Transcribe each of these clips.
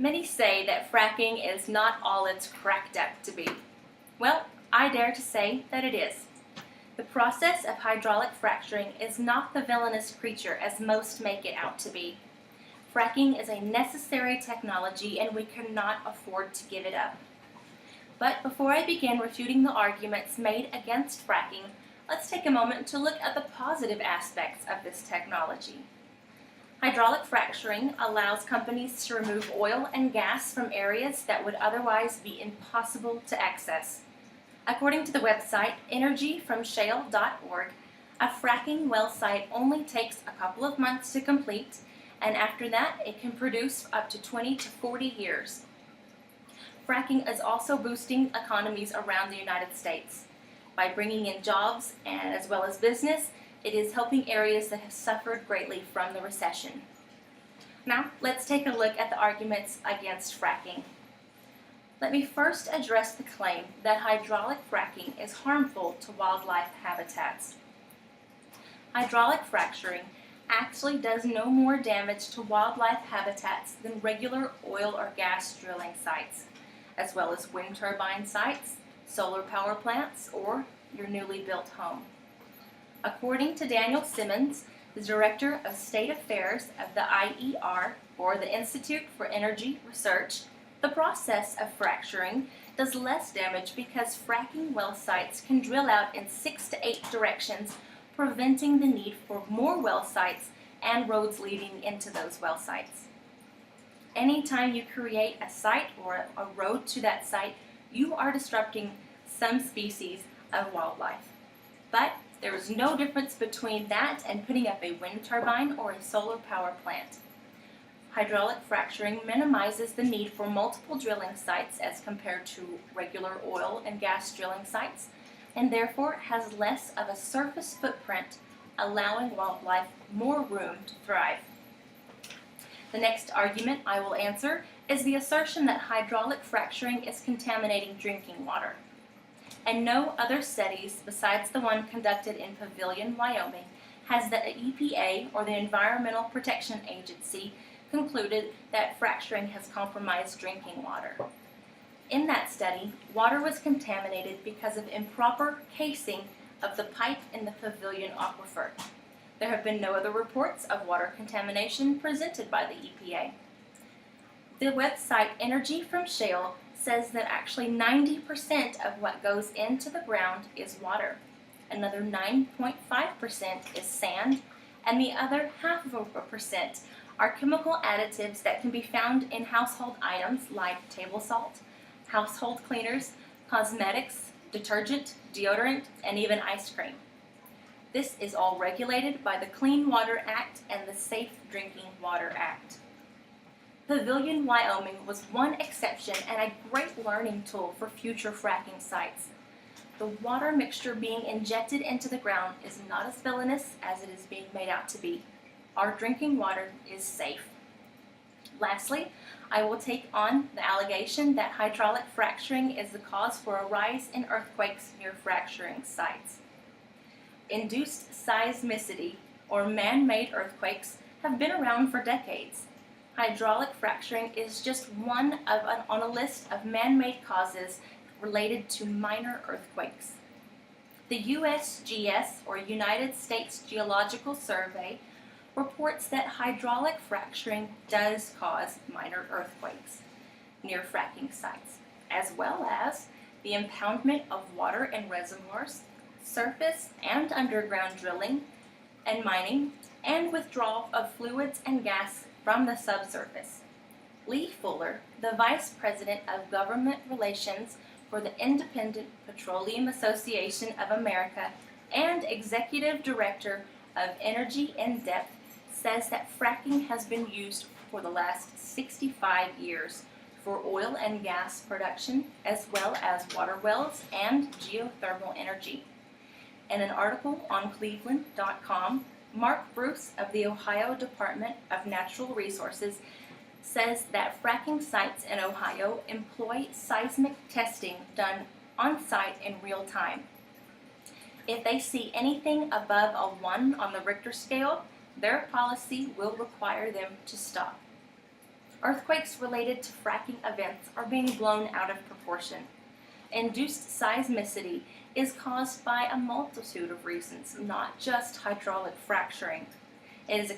Many say that fracking is not all it's cracked up to be. Well, I dare to say that it is. The process of hydraulic fracturing is not the villainous creature as most make it out to be. Fracking is a necessary technology and we cannot afford to give it up. But before I begin refuting the arguments made against fracking, let's take a moment to look at the positive aspects of this technology. Hydraulic fracturing allows companies to remove oil and gas from areas that would otherwise be impossible to access. According to the website energyfromshale.org, a fracking well site only takes a couple of months to complete, and after that it can produce up to 20 to 40 years. Fracking is also boosting economies around the United States. By bringing in jobs and as well as business, it is helping areas that have suffered greatly from the recession. Now, let's take a look at the arguments against fracking. Let me first address the claim that hydraulic fracking is harmful to wildlife habitats. Hydraulic fracturing actually does no more damage to wildlife habitats than regular oil or gas drilling sites, as well as wind turbine sites, solar power plants, or your newly built home. According to Daniel Simmons, the Director of State Affairs of the IER, or the Institute for Energy Research, the process of fracturing does less damage because fracking well sites can drill out in 6 to 8 directions, preventing the need for more well sites and roads leading into those well sites. Anytime you create a site or a road to that site, you are disrupting some species of wildlife. But there is no difference between that and putting up a wind turbine or a solar power plant. Hydraulic fracturing minimizes the need for multiple drilling sites as compared to regular oil and gas drilling sites, and therefore has less of a surface footprint, allowing wildlife more room to thrive. The next argument I will answer is the assertion that hydraulic fracturing is contaminating drinking water. And no other studies besides the one conducted in Pavilion, Wyoming, has the EPA, or the Environmental Protection Agency, concluded that fracturing has compromised drinking water. In that study, water was contaminated because of improper casing of the pipe in the Pavilion aquifer. There have been no other reports of water contamination presented by the EPA. The website Energy from Shale says that actually 90% of what goes into the ground is water. Another 9.5% is sand, and the other 0.5% are chemical additives that can be found in household items like table salt, household cleaners, cosmetics, detergent, deodorant, and even ice cream. This is all regulated by the Clean Water Act and the Safe Drinking Water Act. Pavilion, Wyoming was one exception and a great learning tool for future fracking sites. The water mixture being injected into the ground is not as villainous as it is being made out to be. Our drinking water is safe. Lastly, I will take on the allegation that hydraulic fracturing is the cause for a rise in earthquakes near fracturing sites. Induced seismicity, or man-made earthquakes, have been around for decades. Hydraulic fracturing is just one on a list of man-made causes related to minor earthquakes. The USGS, or United States Geological Survey, reports that hydraulic fracturing does cause minor earthquakes near fracking sites, as well as the impoundment of water in reservoirs, surface and underground drilling and mining, and withdrawal of fluids and gas from the subsurface. Lee Fuller, the Vice President of Government Relations for the Independent Petroleum Association of America and Executive Director of Energy in Depth, says that fracking has been used for the last 65 years for oil and gas production, as well as water wells and geothermal energy. In an article on Cleveland.com, Mark Bruce of the Ohio Department of Natural Resources says that fracking sites in Ohio employ seismic testing done on-site in real time. If they see anything above a 1 on the Richter scale, their policy will require them to stop. Earthquakes related to fracking events are being blown out of proportion. Induced seismicity is caused by a multitude of reasons, not just hydraulic fracturing. It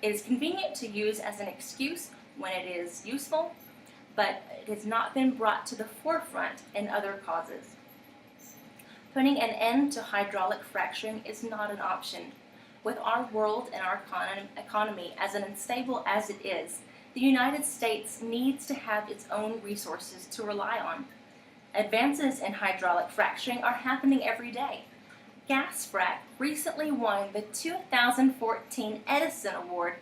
is convenient to use as an excuse when it is useful, but it has not been brought to the forefront in other causes. Putting an end to hydraulic fracturing is not an option. With our world and our economy as unstable as it is, the United States needs to have its own resources to rely on. Advances in hydraulic fracturing are happening every day. GasFrac recently won the 2014 Edison Award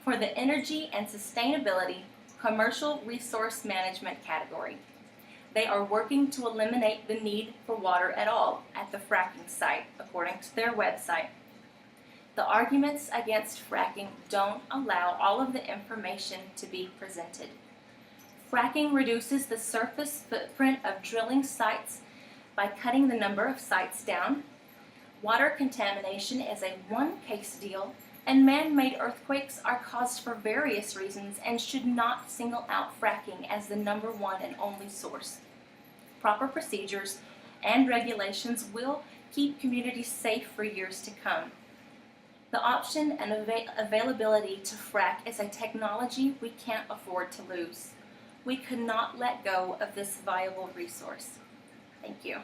for the Energy and Sustainability Commercial Resource Management category. They are working to eliminate the need for water at all at the fracking site, according to their website. The arguments against fracking don't allow all of the information to be presented. Fracking reduces the surface footprint of drilling sites by cutting the number of sites down. Water contamination is a one-case deal, and man-made earthquakes are caused for various reasons and should not single out fracking as the number one and only source. Proper procedures and regulations will keep communities safe for years to come. The option and availability to frack is a technology we can't afford to lose. We could not let go of this viable resource. Thank you.